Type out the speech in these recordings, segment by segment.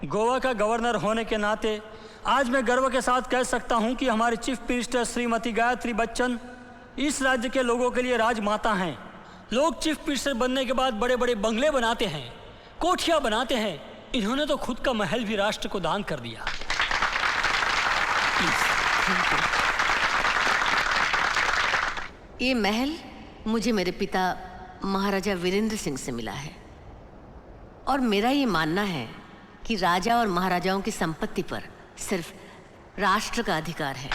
गोवा का गवर्नर होने के नाते आज मैं गर्व के साथ कह सकता हूं कि हमारी चीफ मिनिस्टर श्रीमती गायत्री बच्चन इस राज्य के लोगों के लिए राजमाता हैं। लोग चीफ मिनिस्टर बनने के बाद बड़े बड़े बंगले बनाते हैं, कोठियां बनाते हैं, इन्होंने तो खुद का महल भी राष्ट्र को दान कर दिया। ये महल मुझे मेरे पिता महाराजा वीरेंद्र सिंह से मिला है और मेरा ये मानना है कि राजा और महाराजाओं की संपत्ति पर सिर्फ राष्ट्र का अधिकार है।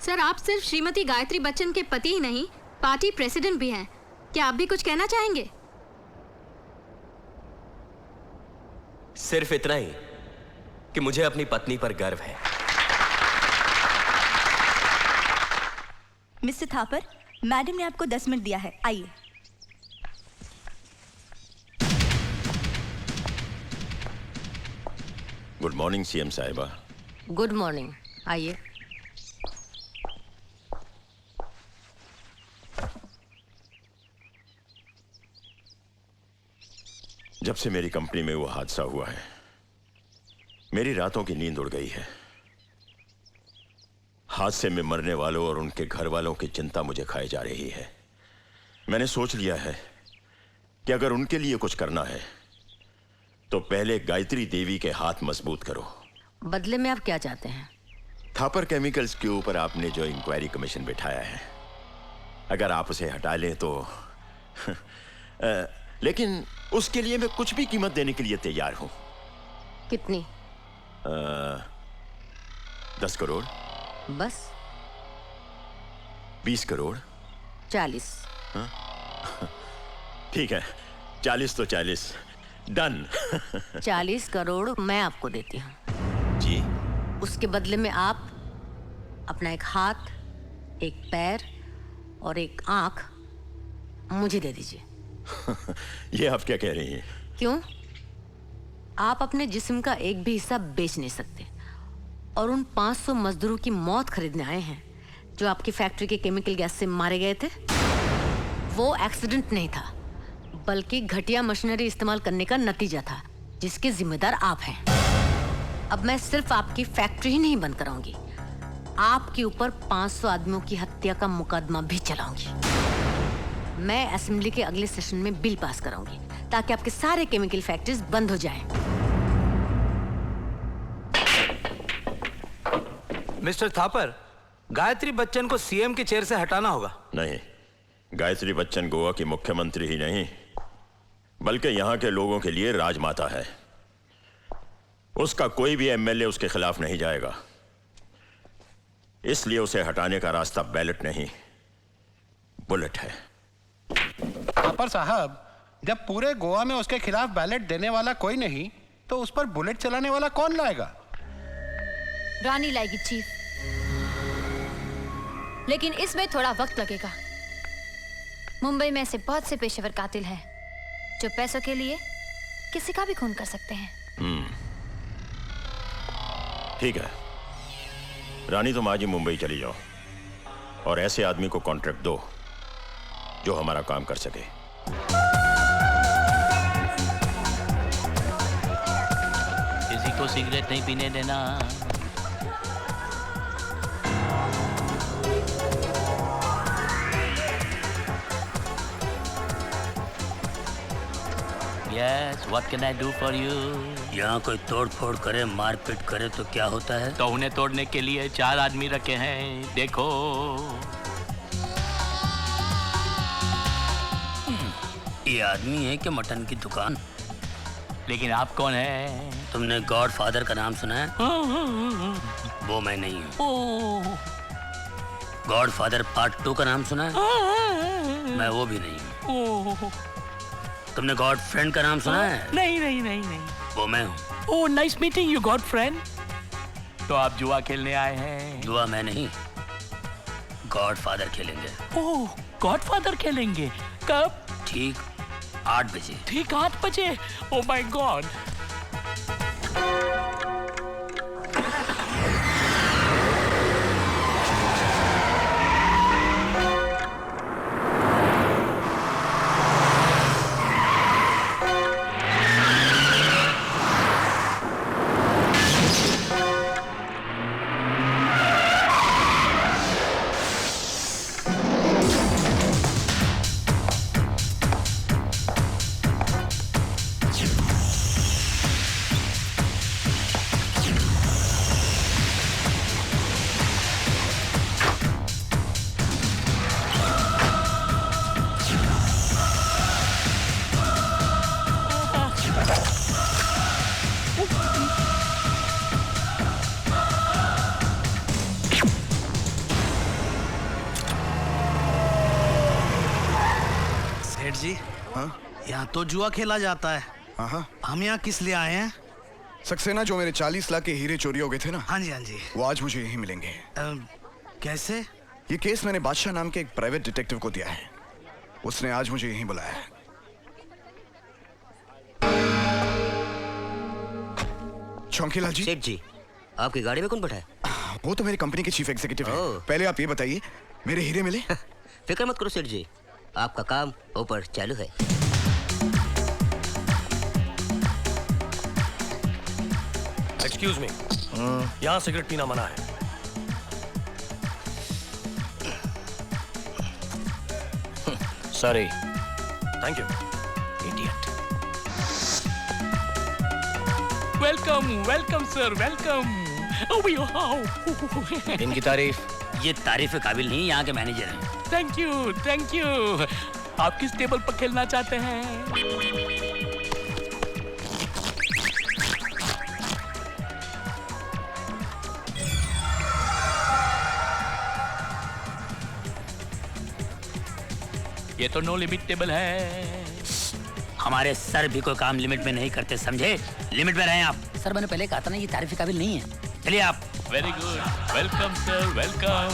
सर, आप सिर्फ श्रीमती गायत्री बच्चन के पति ही नहीं, पार्टी प्रेसिडेंट भी हैं। क्या आप भी कुछ कहना चाहेंगे? सिर्फ इतना ही कि मुझे अपनी पत्नी पर गर्व है। मिस्टर थापर, मैडम ने आपको 10 मिनट दिया है, आइए। गुड मॉर्निंग सीएम साहिबा। गुड मॉर्निंग, आइए। जब से मेरी कंपनी में वो हादसा हुआ है, मेरी रातों की नींद उड़ गई है। हादसे में मरने वालों और उनके घर वालों की चिंता मुझे खाए जा रही है। मैंने सोच लिया है कि अगर उनके लिए कुछ करना है तो पहले गायत्री देवी के हाथ मजबूत करो। बदले में आप क्या चाहते हैं? थापर केमिकल्स के ऊपर आपने जो इंक्वायरी कमीशन बिठाया है, अगर आप उसे हटा लें तो लेकिन उसके लिए मैं कुछ भी कीमत देने के लिए तैयार हूं। कितनी? 10 करोड़। बस? 20 करोड़। 40। ठीक है, 40 तो 40, डन। 40 करोड़ मैं आपको देती हूँ। जी। उसके बदले में आप अपना एक हाथ, एक पैर और एक आंख मुझे दे दीजिए। ये आप क्या कह रही हैं? क्यों? आप अपने जिस्म का एक भी हिस्सा बेच नहीं सकते और उन 500 मजदूरों की मौत खरीदने आए हैं जो आपकी फैक्ट्री के केमिकल गैस से मारे गए थे। वो एक्सीडेंट नहीं था, बल्कि घटिया मशीनरी इस्तेमाल करने का नतीजा था जिसके जिम्मेदार आप हैं। अब मैं सिर्फ आपकी फैक्ट्री ही नहीं बंद कराऊंगी, आपके ऊपर 500 आदमियों की हत्या का मुकदमा भी चलाऊंगी। मैं असेंबली के अगले सेशन में बिल पास कराऊंगी ताकि आपके सारे केमिकल फैक्ट्रीज बंद हो जाएं। मिस्टर थापर, गायत्री बच्चन को सीएम के चेयर से हटाना होगा। नहीं, गायत्री बच्चन गोवा की मुख्यमंत्री ही नहीं बल्कि यहाँ के लोगों के लिए राजमाता है। उसका कोई भी एमएलए उसके खिलाफ नहीं जाएगा, इसलिए उसे हटाने का रास्ता बैलेट नहीं, बुलेट है। थापर साहब, जब पूरे गोवा में उसके खिलाफ बैलेट देने वाला कोई नहीं तो उस पर बुलेट चलाने वाला कौन लाएगा? रानी लाएगी चीफ, लेकिन इसमें थोड़ा वक्त लगेगा। मुंबई में ऐसे बहुत से पेशेवर कातिल हैं जो पैसों के लिए किसी का भी खून कर सकते हैं। ठीक है, रानी तुम आज ही मुंबई चली जाओ और ऐसे आदमी को कॉन्ट्रैक्ट दो जो हमारा काम कर सके। किसी को सिगरेट नहीं पीने देना। Yes, what can I do for you? यहाँ कोई तोड़ फोड़ करे, मारपीट करे तो क्या होता है? तो उन्हें तोड़ने के लिए 4 आदमी रखे हैं, देखो। ये आदमी है कि मटन की दुकान? लेकिन आप कौन हैं? तुमने गॉडफादर का नाम सुना है? वो मैं नहीं हूँ। गॉडफादर पार्ट 2 का नाम सुना है? मैं वो भी नहीं हूँ। तुमने गॉड फ्रेंड का नाम सुना है? नहीं नहीं नहीं नहीं, वो मैं हूँ। Oh, nice meeting you good friend. तो आप जुआ खेलने आए हैं? जुआ मैं नहीं, गॉडफादर खेलेंगे। ओह, गॉडफादर खेलेंगे? कब? ठीक 8 बजे। ठीक 8 बजे? Oh my God. तो जुआ खेला जाता है। हाँ, हम यहाँ किस लिए आए हैं? सक्सेना, जो मेरे 40 लाख के हीरे चोरी हो गए थे ना, हाँ जी हाँ जी। वो आज मुझे यहीं मिलेंगे। कैसे? ये केस मैंने बादशाह नाम के एक प्राइवेट डिटेक्टिव को दिया है। उसने आज मुझे यहीं बुलाया है। चौंकीलाल जी। सेठ जी, आपकी गाड़ी में कौन बैठा है? वो तो मेरी कंपनी के चीफ एग्जीक्यूटिव है। पहले आप ये बताइए, मेरे हीरे मिले? फिक्र मत करो सेठ जी, आपका काम ऊपर चालू है। एक्सक्यूज मी, यहाँ सिगरेट पीना मना है। Sorry. Thank you. Idiot. Welcome welcome sir, welcome. इनकी तारीफ। ये तारीफ के काबिल नहीं, यहाँ के मैनेजर हैं। Thank you thank you. आप किस टेबल पर खेलना चाहते हैं? ये तो नो लिमिट टेबल है। हमारे सर भी कोई काम लिमिट में नहीं करते, समझे? लिमिट में रहें आप। सर मैंने पहले कहा था ना, ये तारीफ के काबिल नहीं है। चलिए आप। Very good, welcome sir, welcome.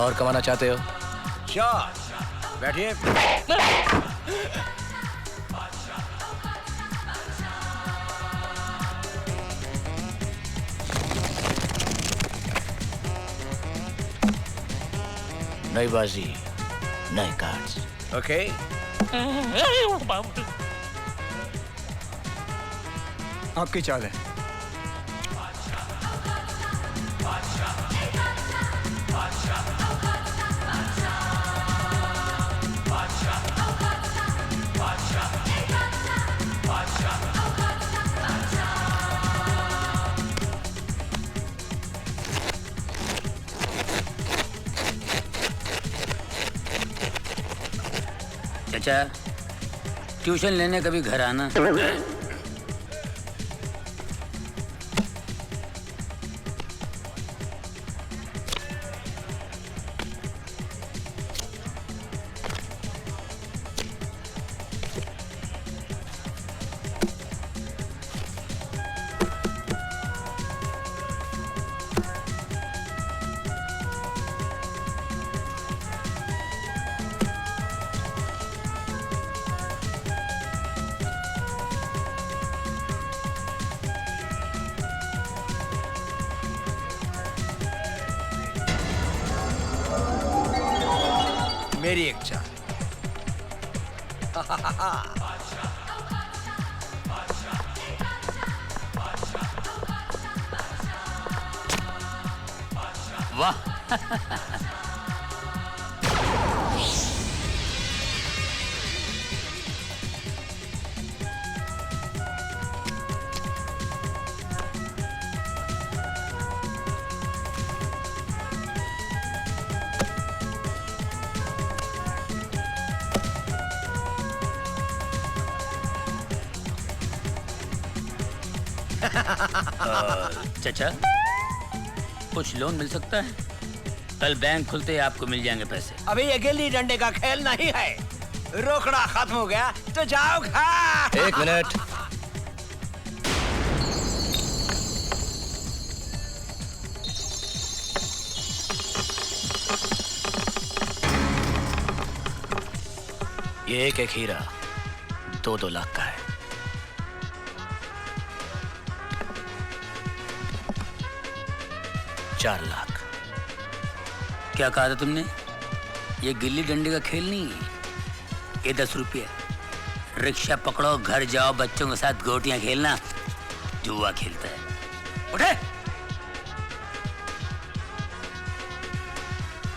और कमाना चाहते हो? श्योर, बैठिए। नई बाजी, नए कार्ड्स। ओके। आपकी चाल है। चाचा, ट्यूशन लेने कभी घर आना। मेरी एक चाल। वाह। चाचा, कुछ लोन मिल सकता है? कल बैंक खुलते ही आपको मिल जाएंगे पैसे। अभी ये गिल्ली डंडे का खेल नहीं है, रोकड़ा खत्म हो गया तो जाओ घर। एक मिनट। ये एक हीरा 2-2 लाख का है। $4 लाख। क्या कहा था तुमने? ये गिल्ली डंडे का खेल नहीं है, ये 10 रुपये। रिक्शा पकड़ो, घर जाओ, बच्चों के साथ गोटियां खेलना, जुआ खेलता है। उठे।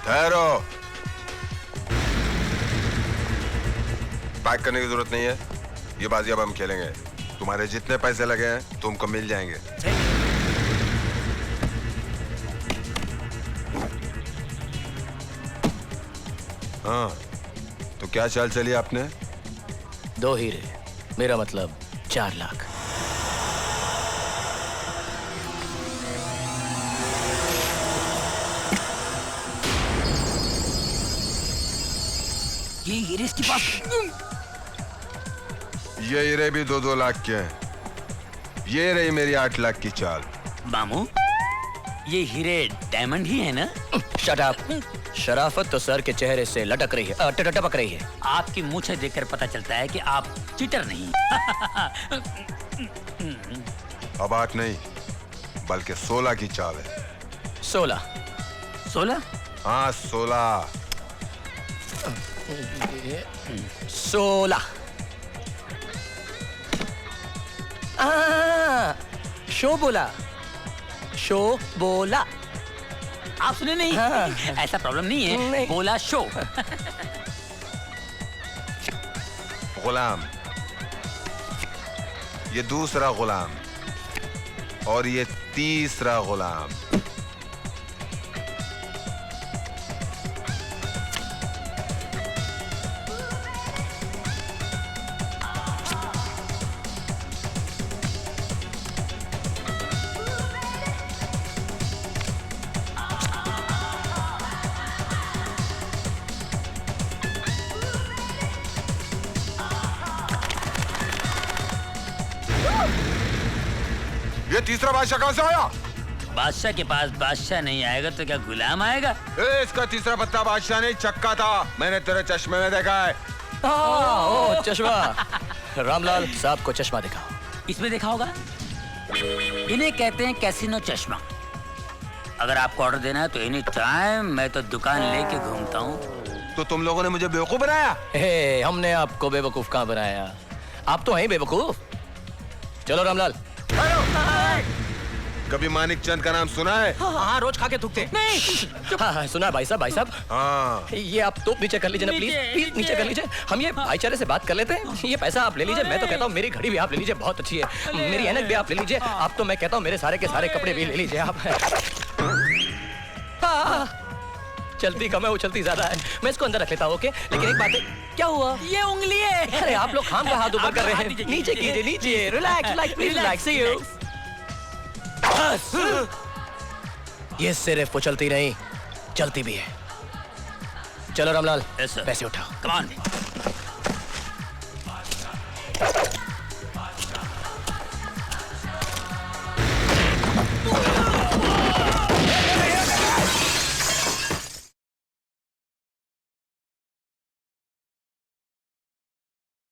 ठहरो। पैक करने की जरूरत नहीं है, ये बाजी अब हम खेलेंगे। तुम्हारे जितने पैसे लगे हैं तुमको मिल जाएंगे। हाँ, तो क्या चाल चली आपने? 2 हीरे, मेरा मतलब 4 लाख। ये हीरे इसके पास। ये हीरे भी 2-2 लाख के हैं। ये रही मेरी 8 लाख की चाल। मामू, ये हीरे डायमंड ही है ना? Shut up. शराफत तो सर के चेहरे से लटक रही है, टपक रही है। आपकी मूछें देखकर पता चलता है कि आप चीटर नहीं। अब 8 नहीं, बल्कि 16 की चाल है। 16? 16? हाँ 16। 16। शो बोला, शो बोला। आप सुने नहीं? हाँ। ऐसा प्रॉब्लम नहीं है, नहीं। बोला शो। गुलाम, ये दूसरा गुलाम और ये तीसरा गुलाम। ये तीसरा बादशाह कहां से आया? बादशाह के पास बादशाह नहीं आएगा तो क्या गुलाम आएगा? इसका तीसरा पत्ता बादशाह नहीं चक्का था। मैंने तेरे चश्मे में देखा है। ओ चश्मा। रामलाल साहब को चश्मा दिखाओ। इसमें देखा होगा। इन्हें कहते हैं कैसीनो चश्मा। अगर आपको ऑर्डर देना है तो एनी टाइम मैं तो दुकान लेके घूमता हूँ। तो तुम लोगों ने मुझे बेवकूफ बनाया? हे, हमने आपको बेवकूफ कहाँ बनाया? आप तो हैं बेवकूफ। चलो रामलाल। कभी मानिक चंद का नाम सुना है? हाँ, रोज खा के थूकते। नहीं। हाँ, सुना है भाई साहब। हाँ। ये आप तो नीचे कर लीजिए ना, प्लीज नीचे कर लीजिए। हम ये भाईचारे से बात कर लेते हैं। ये पैसा आप ले लीजिए। मैं तो कहता हूँ मेरी घड़ी भी आप ले लीजिए, बहुत अच्छी है। मेरी ऐनक भी आप ले लीजिए। आप तो मैं कहता हूँ मेरे सारे के सारे कपड़े भी ले लीजिए आप। चलती कम है, उछलती ज्यादा है। मैं इसको अंदर रख लेता हूँ, ओके? लेकिन एक बात है, क्या हुआ? ये उंगली है। अरे आप लोग खाम का हाथ ऊपर कर रहे हैं। नीचे कीजिए, नीचे। Relax, please relax. यू ये सिर्फ उछलती नहीं, चलती भी है। चलो रामलाल, पैसे उठाओ। Come on.